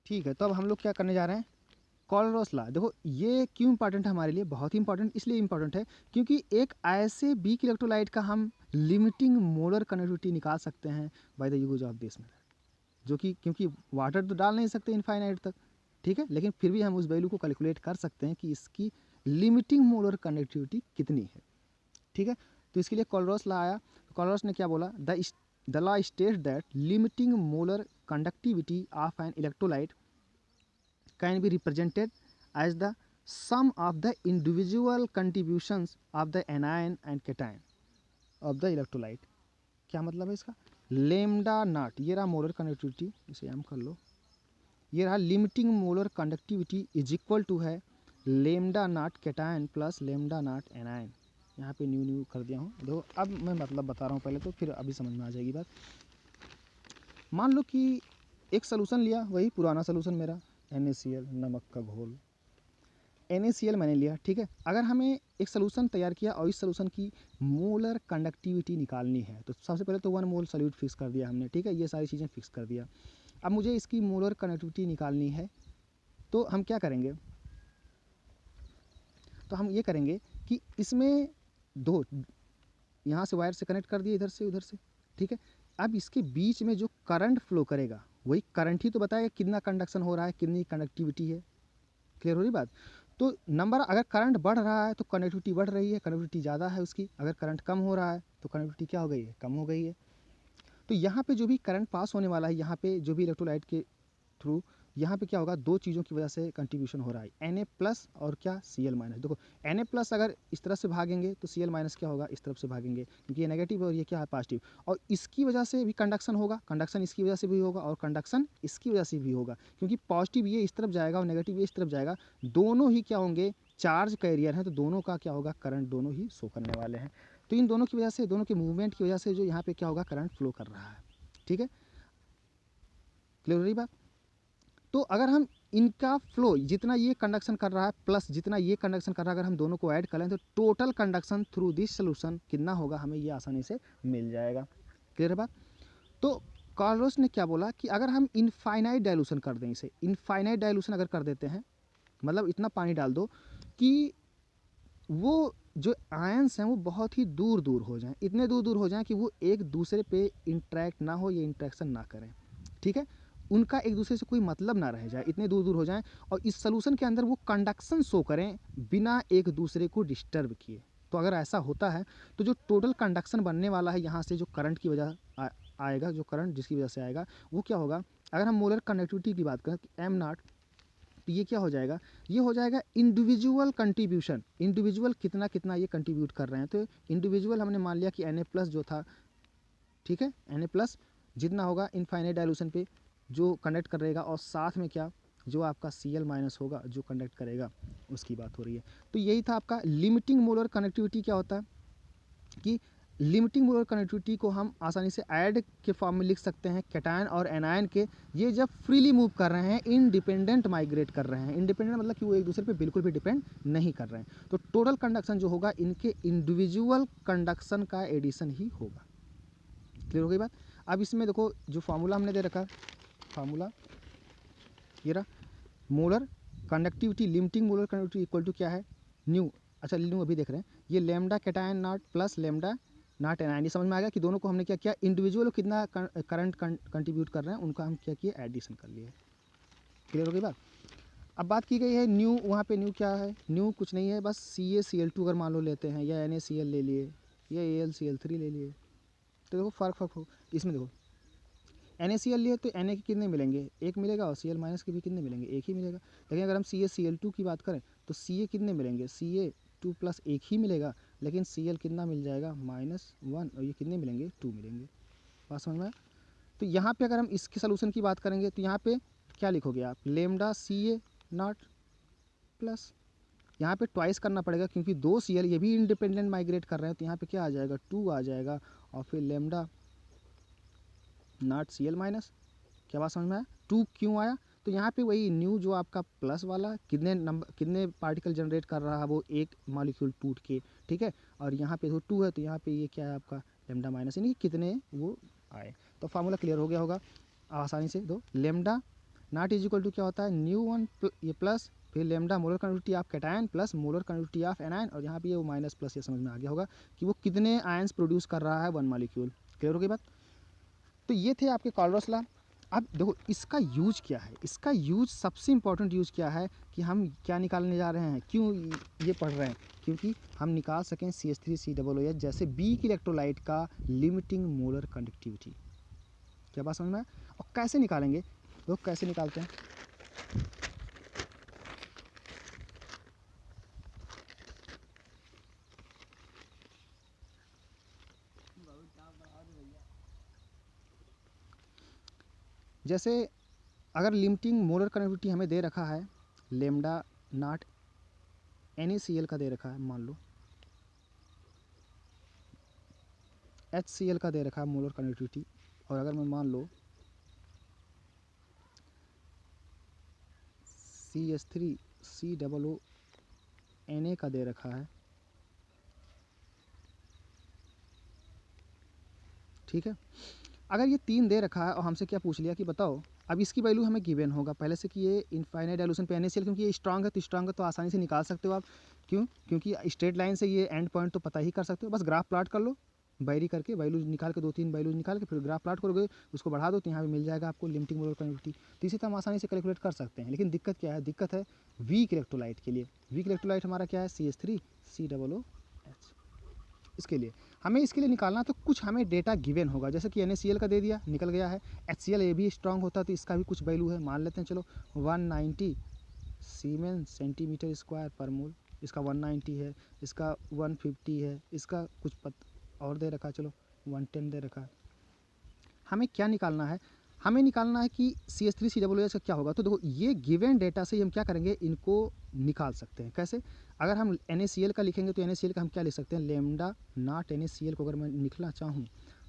ठीक है, तो अब हम लोग क्या करने जा रहे हैं, कॉलरॉस लॉ। देखो ये क्यों इंपॉर्टेंट है हमारे लिए, बहुत ही इंपॉर्टेंट इसलिए इंपॉर्टेंट है क्योंकि एक ऐसे वीक इलेक्ट्रोलाइट का हम लिमिटिंग मोलर कनेक्टिविटी निकाल सकते हैं bye the use of this method, जो कि क्योंकि वाटर तो डाल नहीं सकते इनफाइनाइट तक, ठीक है, लेकिन फिर भी हम उस वैल्यू को कैलकुलेट कर सकते हैं कि इसकी लिमिटिंग मोलर कनेक्टिविटी कितनी है, ठीक है। तो इसके लिए कॉलरॉस लॉ आया। कॉलरॉस ने क्या बोला, the law states that limiting molar conductivity of an electrolyte can be represented as the sum of the individual contributions of the anion and cation of the electrolyte। क्या मतलब है इसका, लेमडा नॉट, ये रहा मोलर कंडक्टिविटी, इसे हम कर लो, ये रहा limiting molar conductivity is equal to है lambda naught cation plus lambda naught anion. यहाँ पे न्यू न्यू कर दिया हूँ, देखो अब मैं मतलब बता रहा हूँ पहले, तो फिर अभी समझ में आ जाएगी बात। मान लो कि एक सोल्यूशन लिया, वही पुराना सोल्यूशन मेरा NaCl, नमक का घोल, NaCl मैंने लिया, ठीक है। अगर हमें एक सोल्यूशन तैयार किया और इस सोल्यूशन की मोलर कंडक्टिविटी निकालनी है, तो सबसे पहले तो 1 मोल सॉल्यूट फिक्स कर दिया हमने, ठीक है, ये सारी चीज़ें फिक्स कर दिया। अब मुझे इसकी मोलर कंडक्टिविटी निकालनी है, तो हम क्या करेंगे, तो हम ये करेंगे कि इसमें दो यहाँ से वायर से कनेक्ट कर दिए, इधर से उधर से, ठीक है। अब इसके बीच में जो करंट फ्लो करेगा, वही करंट ही तो बताएगा कितना कंडक्शन हो रहा है, कितनी कंडक्टिविटी है। क्लियर हो रही बात। तो नंबर, अगर करंट बढ़ रहा है तो कनेक्टिविटी बढ़ रही है, कनेक्टिविटी ज़्यादा है उसकी, अगर करंट कम हो रहा है तो कनेक्टिविटी क्या हो गई है, कम हो गई है। तो यहाँ पे जो भी करंट पास होने वाला है, यहाँ पे जो भी इलेक्ट्रोलाइट के थ्रू, यहाँ पे क्या होगा, दो चीज़ों की वजह से कंट्रीब्यूशन हो रहा है, Na प्लस और क्या, Cl माइनस। देखो Na प्लस अगर इस तरफ से भागेंगे तो Cl माइनस क्या होगा, इस तरफ से भागेंगे, क्योंकि ये नेगेटिव है और ये क्या है, पॉजिटिव, और इसकी वजह से भी कंडक्शन होगा, कंडक्शन इसकी वजह से भी होगा और कंडक्शन इसकी वजह से भी होगा, क्योंकि पॉजिटिव ये इस तरफ जाएगा और नेगेटिव ये इस तरफ जाएगा, दोनों ही क्या होंगे, चार्ज कैरियर हैं, तो दोनों का क्या होगा, करंट दोनों ही शो करने वाले हैं। तो इन दोनों की वजह से, दोनों के मूवमेंट की वजह से जो यहाँ पे क्या होगा, करंट फ्लो कर रहा है, ठीक है। क्लियर हो रही बात। तो अगर हम इनका फ्लो, जितना ये कंडक्शन कर रहा है प्लस जितना ये कंडक्शन कर रहा है, अगर हम दोनों को ऐड करें तो total conduction through this solution कितना होगा, हमें ये आसानी से मिल जाएगा। क्लियर है बात। तो कार्लोस ने क्या बोला कि अगर हम इनफाइनाइट डाइल्यूशन कर दें, इसे इनफाइनाइट डाइल्यूशन अगर कर देते हैं, मतलब इतना पानी डाल दो कि वो जो आयंस हैं वो बहुत ही दूर दूर हो जाएं, इतने दूर दूर हो जाएं कि वो एक दूसरे पे इंटरेक्ट ना हो, ये इंटरेक्शन ना करें, ठीक है, उनका एक दूसरे से कोई मतलब ना रह जाए, इतने दूर दूर हो जाएं, और इस सोल्यूशन के अंदर वो कंडक्शन शो करें बिना एक दूसरे को डिस्टर्ब किए। तो अगर ऐसा होता है तो जो टोटल कंडक्शन बनने वाला है, यहाँ से जो करंट की वजह आएगा, जो करंट जिसकी वजह से आएगा वो क्या होगा, अगर हम मोलर कंडक्टिविटी की बात करें तो M नॉट, तो ये क्या हो जाएगा, ये हो जाएगा इंडिविजुअल कंट्रीब्यूशन, इंडिविजुअल कितना कितना ये कंट्रीब्यूट कर रहे हैं। तो इंडिविजुअल हमने मान लिया कि Na प्लस जो था, ठीक है, Na प्लस जितना होगा इनफाइनाइट डाइल्यूशन पे जो कंडक्ट करेगा, और साथ में क्या, जो आपका Cl माइनस होगा जो कंडक्ट करेगा, उसकी बात हो रही है। तो यही था आपका लिमिटिंग मोलर कनेक्टिविटी। क्या होता है कि लिमिटिंग मोलर कनेक्टिविटी को हम आसानी से ऐड के फॉर्म में लिख सकते हैं, कैटायन और एनायन के, ये जब फ्रीली मूव कर रहे हैं, इंडिपेंडेंट माइग्रेट कर रहे हैं, इंडिपेंडेंट मतलब कि वो एक दूसरे पे बिल्कुल भी डिपेंड नहीं कर रहे हैं, तो टोटल कंडक्शन जो होगा इनके इंडिविजुअल कंडक्शन का एडिशन ही होगा। क्लियर हो गई बात। अब इसमें देखो जो फार्मूला हमने दे रखा है, फार्मूला ये रहा, molar conductivity, limiting molar conductivity equal to क्या है, न्यू, अच्छा न्यू अभी देख रहे हैं, ये lambda cation not plus lambda naught anion. ये समझ में आ गया कि दोनों को हमने क्या किया, इंडिविजुअल कितना करंट कंट्रीब्यूट कर रहे हैं उनका हम क्या किए, एडिशन कर लिए। क्लियर हो गई बात। अब बात की गई है न्यू, वहाँ पे न्यू क्या है, न्यू कुछ नहीं है, बस CaCl2 अगर मान लो लेते हैं, या NaCl ले लिए, या AlCl3 ले लिए, तो देखो फ़र्क हो इसमें। देखो NaCl लिए तो Na के कितने मिलेंगे, एक मिलेगा, और Cl माइनस के भी कितने मिलेंगे, एक ही मिलेगा। लेकिन अगर हम CaCl2 की बात करें तो Ca कितने मिलेंगे, Ca2 प्लस एक ही मिलेगा, लेकिन Cl कितना मिल जाएगा, -1, और ये कितने मिलेंगे, 2 मिलेंगे। बात समझ में आया। तो यहाँ पे अगर हम इसके सोल्यूशन की बात करेंगे तो यहाँ पे क्या लिखोगे आप, लेमडा Ca नॉट प्लस, यहाँ पे ट्वाइस करना पड़ेगा क्योंकि दो Cl ये भी इंडिपेंडेंट माइग्रेट कर रहे हैं, तो यहाँ पे क्या आ जाएगा, 2 आ जाएगा, और फिर लेमडा नॉट Cl माइनस। क्या बात समझ में आया, 2 क्यों आया, तो यहाँ पे वही न्यू जो आपका प्लस वाला कितने नंबर, कितने पार्टिकल जनरेट कर रहा है, वो एक मॉलिक्यूल टूट के, ठीक है, और यहाँ पे तो 2 है, तो यहाँ पे ये क्या है आपका लेमडा माइनस, यानी कि कितने वो आए। तो फार्मूला क्लियर हो गया होगा आसानी से। दो lambda naught is equal to क्या होता है, न्यू वन ये प्लस फिर lambda molar conductivity of cation plus molar conductivity of anion, और यहाँ पे ये वो माइनस प्लस, ये समझ में आ गया होगा कि वो कितने आयंस प्रोड्यूस कर रहा है वन मॉलिक्यूल। क्लियर हो गई बात। तो ये थे आपके कॉलरस लॉ। अब देखो इसका यूज क्या है, इसका यूज सबसे इंपॉर्टेंट यूज क्या है कि हम क्या निकालने जा रहे हैं, क्यों ये पढ़ रहे हैं, क्योंकि हम निकाल सकें CH3COOH जैसे वीक इलेक्ट्रोलाइट का लिमिटिंग मोलर कंडक्टिविटी। क्या बात समझ में आया? और कैसे निकालेंगे, लोग कैसे निकालते हैं, जैसे अगर लिमिटिंग मोलर कंडक्टिविटी हमें दे रखा है लेमडा नॉट NaCl का दे रखा है, मान लो HCl का दे रखा है मोलर कंडक्टिविटी, और अगर मैं मान लो CH3COONA का दे रखा है, ठीक है। अगर ये 3 दे रखा है और हमसे क्या पूछ लिया कि बताओ, अब इसकी वैल्यू हमें गिवन होगा पहले से कि ये इनफाइनाइट डाइल्यूशन पे NaCl, क्योंकि ये स्ट्रांग है तो स्ट्रांग है तो आसानी से निकाल सकते हो आप। क्यों? क्योंकि स्ट्रेट लाइन से ये एंड पॉइंट तो पता ही कर सकते हो, बस ग्राफ प्लॉट कर लो, बायरी करके वैल्यूज निकाल के 2-3 वैल्यूज निकाल के फिर ग्राफ प्लॉट करोगे, उसको बढ़ा दो तो यहाँ पे मिल जाएगा आपको लिमिटिंग मोलर कंडक्टिविटी। तो इसी तरह हम आसानी से कैलकुलेट कर सकते हैं। लेकिन दिक्कत क्या है, दिक्कत है वीक इलेक्ट्रोलाइट के लिए। वीक इलेक्ट्रोलाइट हमारा क्या है, CH3COOH। इसके लिए हमें इसके लिए निकालना तो कुछ हमें डेटा गिवन होगा, जैसे कि NaCl का दे दिया, निकल गया है। HCl ये भी स्ट्रांग होता है तो इसका भी कुछ वैल्यू है, मान लेते हैं चलो 190 सीमेन सेंटीमीटर स्क्वायर पर मोल, इसका 190 है, इसका 150 है, इसका कुछ और दे रखा है, चलो 110 दे रखा है। हमें क्या निकालना है, हमें निकालना है कि CH3COOH का क्या होगा। तो देखो ये गिवन डेटा से हम क्या करेंगे, इनको निकाल सकते हैं। कैसे? अगर हम NaCl का लिखेंगे तो NaCl का हम क्या लिख सकते हैं, लेमडा नॉट NaCl को अगर मैं निकलना चाहूँ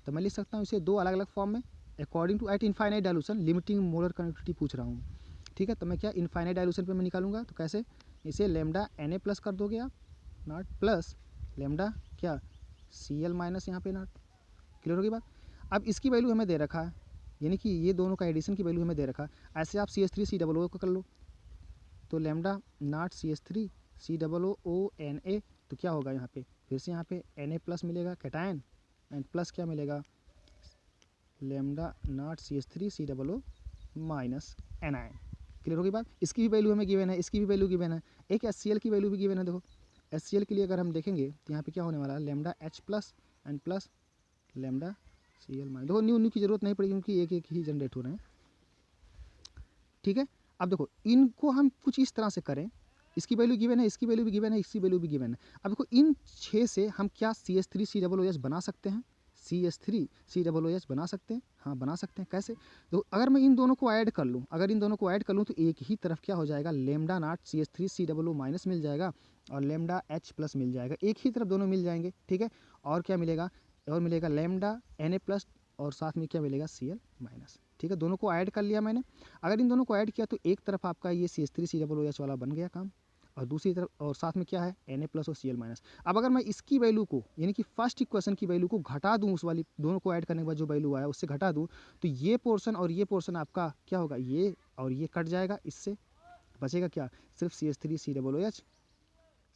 तो मैं लिख सकता हूँ इसे दो अलग अलग फॉर्म में, according to at infinite dilution limiting molar conductivity पूछ रहा हूँ, ठीक है। तो मैं क्या इनफाइनाइट डाइल्यूशन पे मैं निकालूंगा, तो कैसे, इसे लेमडा Na प्लस कर दोगे आप नॉट प्लस लेमडा क्या Cl माइनस यहाँ पे नॉट। क्लियर होगी बात। अब इसकी वैल्यू हमें दे रखा है, यानी कि ये दोनों का एडिशन की वैल्यू हमें दे रखा है। ऐसे आप CH3COOH को कर लो, तो लेमडा नॉट CH3COONA, तो क्या होगा यहाँ पे, फिर से यहाँ पे Na प्लस मिलेगा कैटायन एंड प्लस क्या मिलेगा, lambda naught CH3COO minus anion. Clear होगी बात। इसकी भी वैल्यू हमें गिवन है, इसकी भी वैल्यू गिवन है, एक HCl की वैल्यू भी गिवन है। देखो HCl के लिए अगर हम देखेंगे तो यहाँ पे क्या होने वाला है, lambda H plus and plus lambda Cl minus. देखो न्यू की जरूरत नहीं पड़ेगी क्योंकि एक एक ही जनरेट हो रहे हैं, ठीक है। अब देखो इनको हम कुछ इस तरह से करें, इसकी वैल्यू गिवन है, इसकी वैल्यू भी गिवन है, इसकी वैल्यू भी गिवन है। अब देखो इन 6 से हम क्या CH3COOH बना सकते हैं, CH3COOH बना सकते हैं, हाँ बना सकते हैं। कैसे? तो अगर मैं इन दोनों को ऐड कर लूँ, अगर इन दोनों को ऐड कर लूँ तो एक ही तरफ क्या हो जाएगा, लेमडा नॉट CH3COO माइनस मिल जाएगा और लेमडा H प्लस मिल जाएगा, एक ही तरफ दोनों मिल जाएंगे, ठीक है। और क्या मिलेगा, और मिलेगा लेमडा Na प्लस और साथ में क्या मिलेगा Cl माइनस, ठीक है। दोनों को ऐड कर लिया मैंने। अगर इन दोनों को ऐड किया तो एक तरफ आपका ये CH3COOH वाला बन गया काम, और दूसरी तरफ और साथ में क्या है Na प्लस और Cl माइनस। अब अगर मैं इसकी वैल्यू को यानी कि फर्स्ट इक्वेशन की वैल्यू को घटा दूँ, उस वाली दोनों को ऐड करने के बाद जो वैल्यू आया उससे घटा दूँ, तो ये पोर्शन और ये पोर्शन आपका क्या होगा, ये और ये कट जाएगा, इससे बचेगा क्या, सिर्फ CH3COOH,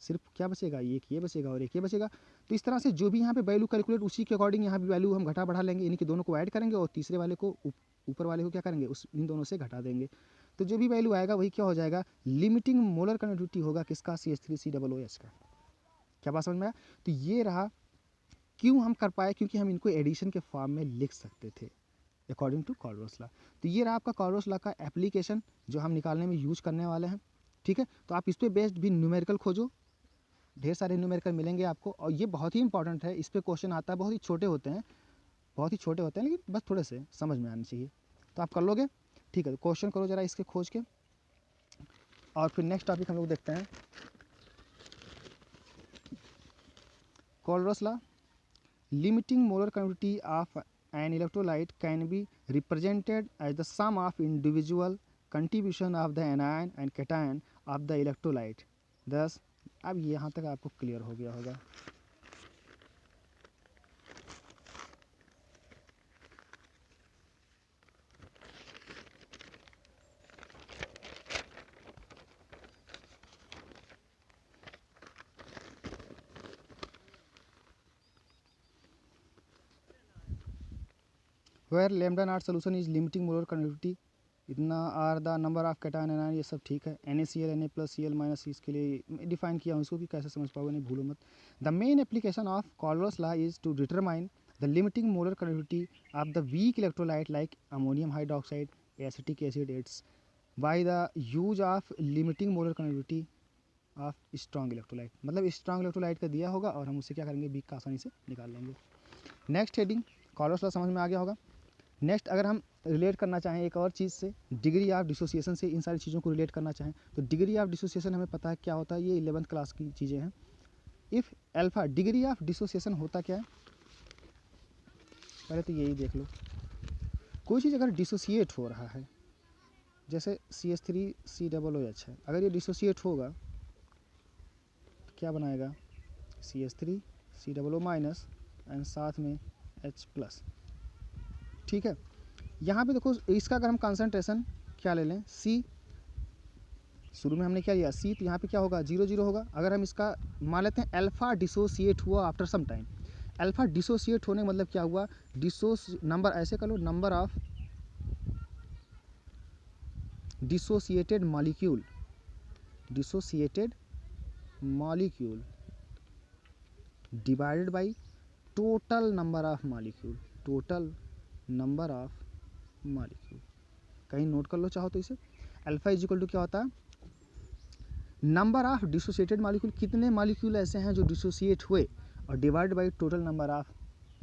सिर्फ क्या बचेगा, एक ये बचेगा और एक ये बचेगा। तो इस तरह से जो भी यहाँ पे वैल्यू कैलकुलेट उसी के अकॉर्डिंग यहाँ भी वैल्यू हम घटा बढ़ा लेंगे, यानी कि दोनों को ऐड करेंगे और तीसरे वाले को ऊपर वाले को क्या करेंगे, उस इन दोनों से घटा देंगे। तो जो भी वैल्यू आएगा वही क्या हो जाएगा, लिमिटिंग मोलर कंडक्टिविटी होगा किसका, CH3COOH का। क्या बात समझ में आया। तो ये रहा, क्यों हम कर पाए, क्योंकि हम इनको एडिशन के फॉर्म में लिख सकते थे अकॉर्डिंग टू कॉलरस लॉ। तो ये रहा आपका कॉलरस लॉ का एप्लीकेशन जो हम निकालने में यूज करने वाले हैं, ठीक है। तो आप इस पर बेस्ड भी न्यूमेरिकल खोजो, ढेर सारे न्यूमेरिकल मिलेंगे आपको, और ये बहुत ही इंपॉर्टेंट है, इस पर क्वेश्चन आता है, बहुत ही छोटे होते हैं, बहुत ही छोटे होते हैं, लेकिन बस थोड़े से समझ में आने चाहिए, तो आप कर लोगे, ठीक है। तो क्वेश्चन करो जरा इसके खोज के, और फिर नेक्स्ट टॉपिक हम लोग देखते हैं Kohlrausch's law. Limiting molar conductivity of an electrolyte can be represented as the sum of individual contribution of the anion and cation of the electrolyte. दस, अब यहाँ तक आपको क्लियर हो गया होगा। Where lambda naught solution is limiting molar connectivity, इतना are the number of cation anion, ये सब ठीक है। NaCl Na+Cl- इसके लिए डिफाइन किया हूँ, इसको भी कैसे समझ पाओगे नहीं भूलो मत। The main application of Kohlrausch's law is to determine the limiting molar connectivity of the weak electrolyte like ammonium hydroxide, acetic acid, it's by the use of limiting molar connectivity of strong electrolyte. मतलब strong electrolyte का दिया होगा और हम उससे क्या करेंगे, week का आसानी से निकाल लेंगे। नेक्स्ट हेडिंग, कॉल्डर्स लॉ समझ में आ गया होगा। नेक्स्ट अगर हम रिलेट करना चाहें एक और चीज़ से, डिग्री ऑफ डिसोसिएशन से इन सारी चीज़ों को रिलेट करना चाहें तो डिग्री ऑफ डिसोसिएशन हमें पता है क्या होता है, ये 11th क्लास की चीज़ें हैं। If alpha, degree of dissociation होता क्या है, पहले तो यही देख लो। कोई चीज़ अगर डिसोसिएट हो रहा है, जैसे CH3COOH है, अगर ये डिसोसिएट होगा तो क्या बनाएगा, CH3COO- एंड साथ में H+। ठीक है, यहाँ पे देखो इसका अगर हम कंसंट्रेशन क्या ले लें, C, शुरू में हमने क्या लिया C, तो यहाँ पे क्या होगा 0 0 होगा। अगर हम इसका मान लेते हैं अल्फ़ा डिसोसिएट हुआ after some time, alpha dissociate होने का मतलब क्या हुआ, नंबर ऐसे कर लो, number of dissociated molecule, dissociated molecule divided by total number of molecule, total number of molecule. कहीं नोट कर लो चाहो तो इसे, अल्फा इज इक्वल टू क्या होता है, नंबर ऑफ डिसोसिएटेड मॉलिक्यूल, कितने मॉलिक्यूल ऐसे हैं जो डिसोसिएट हुए, और divide by total number of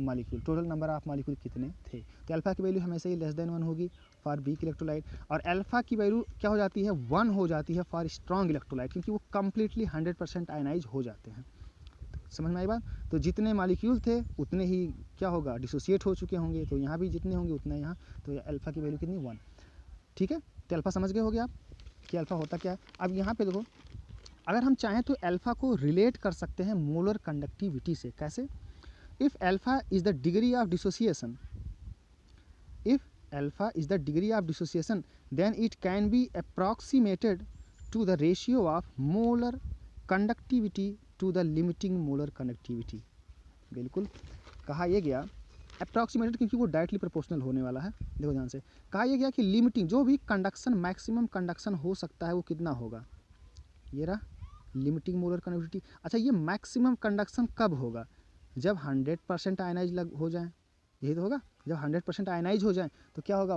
molecule, total number of molecule कितने थे। तो अल्फा की वैल्यू हमेशा ही <1 होगी फॉर वीक इलेक्ट्रोलाइट, और अल्फा की वैल्यू क्या हो जाती है, 1 हो जाती है फॉर स्ट्रॉन्ग इलेक्ट्रोलाइट, क्योंकि वो कंप्लीटली 100% आयनाइज हो जाते हैं। समझ में आई बात। तो जितने मॉलिक्यूल थे उतने ही क्या होगा, डिसोसिएट हो चुके होंगे, तो यहाँ भी जितने होंगे उतना यहाँ, तो अल्फा की वैल्यू कितनी, 1। ठीक है, तो अल्फा समझ गए होगे आप कि अल्फा होता क्या है। अब यहाँ पे देखो, अगर हम चाहें तो अल्फा को रिलेट कर सकते हैं मोलर कंडक्टिविटी से। कैसे, if alpha is the degree of dissociation, if alpha is the degree of dissociation then it can be approximated to the ratio of molar conductivity to the limiting molar conductivity. बिल्कुल कहा यह गया approximated, क्योंकि वो directly proportional होने वाला है। देखो ध्यान से, कहा यह गया कि लिमिटिंग, जो भी कंडक्शन मैक्सिमम कंडक्शन हो सकता है वो कितना होगा, ये रहा लिमिटिंग मोलर कंडक्टिविटी। अच्छा, ये मैक्सिमम कंडक्शन कब होगा, जब 100% आयनाइज हो जाए, यही तो होगा, जब 100% आयनाइज हो जाए तो क्या होगा,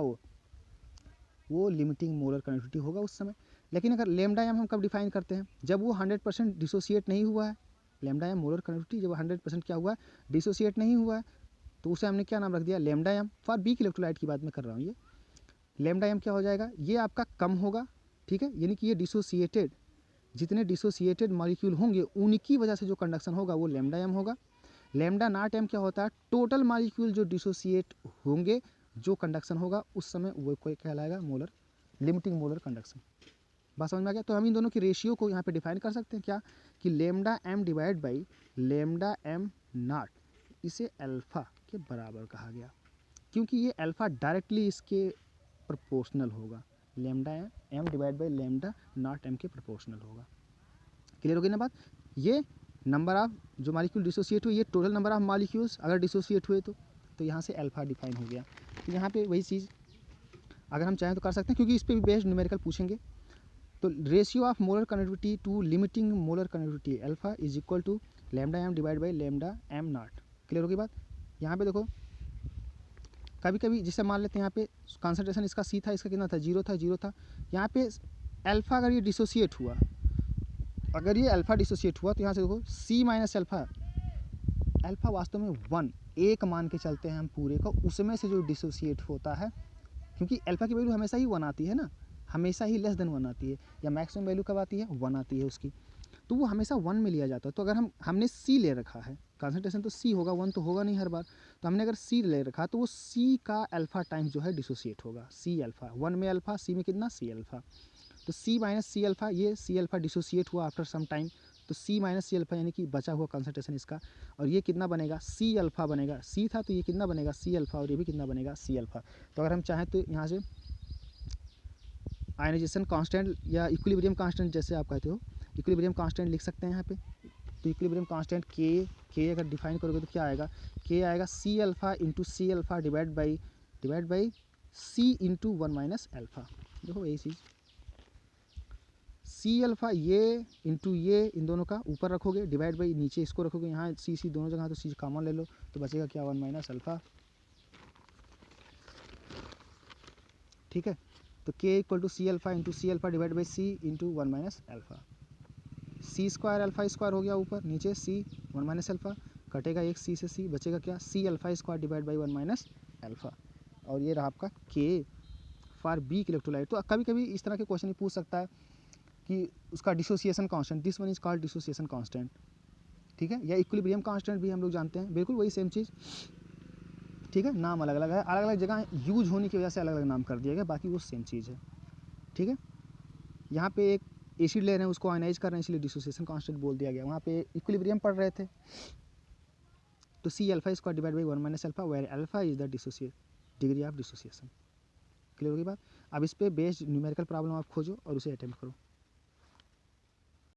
वो लिमिटिंग मोलर कंडक्टिविटी होगा उस समय। लेकिन अगर लैम्डा एम हम कब डिफाइन करते हैं, जब वो 100% डिसोसिएट नहीं हुआ है, लैम्डा एम मोलर कंडक्टिविटी जब 100% क्या हुआ है, डिसोसिएट नहीं हुआ है, तो उसे हमने क्या नाम रख दिया, lambda M. For weak electrolyte की बात मैं कर रहा हूँ, ये लैम्डा एम क्या हो जाएगा, ये आपका कम होगा। ठीक है, यानी कि ये डिसोसिएटेड, जितने डिसोसिएटेड मॉलिक्यूल होंगे उनकी वजह से जो कंडक्शन होगा वो लैम्डा एम होगा। लैम्डा नॉट एम क्या होता है, टोटल मॉलिक्यूल जो डिसोसिएट होंगे जो कंडक्शन होगा उस समय वो कोई कहलाएगा मोलर, लिमिटिंग मोलर कंडक्शन। बात समझ में आ गया। तो हम इन दोनों की रेशियो को यहाँ पे डिफाइन कर सकते हैं क्या, कि lambda M divide by lambda M naught, इसे अल्फ़ा के बराबर कहा गया, क्योंकि ये अल्फ़ा डायरेक्टली इसके प्रोपोर्शनल होगा, lambda M divide by lambda naught M के प्रोपोर्शनल होगा। क्लियर हो गई ना बात। ये नंबर ऑफ जो मॉलिक्यूल डिसोसिएट हुए, ये टोटल नंबर ऑफ मॉलिक्यूल्स अगर डिसोसिएट हुए तो यहाँ से अल्फ़ा डिफाइन हो गया। तो यहाँ पे वही चीज़ अगर हम चाहें तो कर सकते हैं, क्योंकि इस पर भी बेस्ड न्यूमेरिकल पूछेंगे। तो ratio of molar conductivity to limiting molar conductivity alpha is equal to lambda M divide by lambda M naught. Clear होगी बात। यहाँ पे देखो, कभी कभी जिसे मान लेते हैं यहाँ पे कॉन्सेंट्रेशन इसका C था, इसका कितना था, 0 था। यहाँ पे अल्फ़ा अगर ये डिसोसिएट हुआ, अगर ये अल्फ़ा डिसोसिएट हुआ तो यहाँ से देखो C माइनस अल्फ़ा, अल्फ़ा वास्तव में 1 एक मान के चलते हैं हम पूरे को, उसमें से जो डिसोसिएट होता है, क्योंकि अल्फ़ा की वैल्यू हमेशा ही 1 आती है ना, हमेशा ही लेस देन 1 आती है, या मैक्सिमम वैल्यू कब आती है, 1 आती है उसकी, तो वो हमेशा 1 में लिया जाता है। तो अगर हमने C ले रखा है, कंसंट्रेशन तो C होगा, 1 तो होगा नहीं हर बार, तो हमने अगर C ले रखा तो वो C का अल्फ़ा टाइम्स जो है डिसोसिएट होगा, C अल्फ़ा, 1 में अल्फ़ा, C में कितना, C अल्फ़ा। तो C माइनस C अल्फ़ा, ये C अल्फ़ा डिसोसिएट हुआ आफ्टर सम टाइम, तो C माइनस C अल्फ़ा यानी कि बचा हुआ कंसंट्रेशन इसका, और ये कितना बनेगा, C अल्फ़ा बनेगा। C था तो ये कितना बनेगा, C अल्फ़ा, और ये भी कितना बनेगा, C अल्फ़ा। तो अगर हम चाहें तो यहाँ से आयनाइजेशन कांस्टेंट या इक्विलिब्रियम कांस्टेंट जैसे आप कहते हो, इक्विलिब्रियम कांस्टेंट लिख सकते हैं यहाँ पे। तो इक्विलिब्रियम कांस्टेंट के अगर डिफाइन करोगे तो क्या आएगा, के आएगा C alpha into C alpha divide by divide by C into 1 minus alpha. देखो यही चीज़, सी अल्फ़ा ये इंटू ये, इन दोनों का ऊपर रखोगे, डिवाइड बाई नीचे इसको रखोगे, यहाँ सी सी दोनों जगह तो सी कॉमन ले लो, तो बचेगा क्या 1 माइनस अल्फ़ा। ठीक है, तो k equal to C alpha into C alpha divide by C into 1 minus alpha. C square alpha square हो गया ऊपर, नीचे सी 1 माइनस अल्फ़ा, कटेगा एक सी से सी, बचेगा क्या C alpha square divide by 1 minus alpha. और ये रहा आपका k फॉर वीक इलेक्ट्रोलाइट। तो कभी कभी इस तरह के क्वेश्चन ही पूछ सकता है कि उसका dissociation constant, this one is called dissociation constant, ठीक है, या इक्विलिब्रियम कांस्टेंट भी हम लोग जानते हैं, बिल्कुल वही सेम चीज़। ठीक है, नाम अलग अलग है, अलग अलग जगह यूज होने की वजह से अलग अलग नाम कर दिया गया, बाकी वो सेम चीज़ है। ठीक है, यहाँ पे एक एसिड ले रहे हैं, उसको आयनाइज कर रहे हैं, इसलिए डिसोसिएशन कांस्टेंट बोल दिया गया। वहाँ पे इक्विलिब्रियम पढ़ रहे थे, तो C alpha square divide by 1 minus alpha, where alpha is the degree of dissociation. Clear होगी बात। अब इस पे बेस्ड न्यूमेरिकल प्रॉब्लम आप खोजो और उसे अटेम्प्ट करो।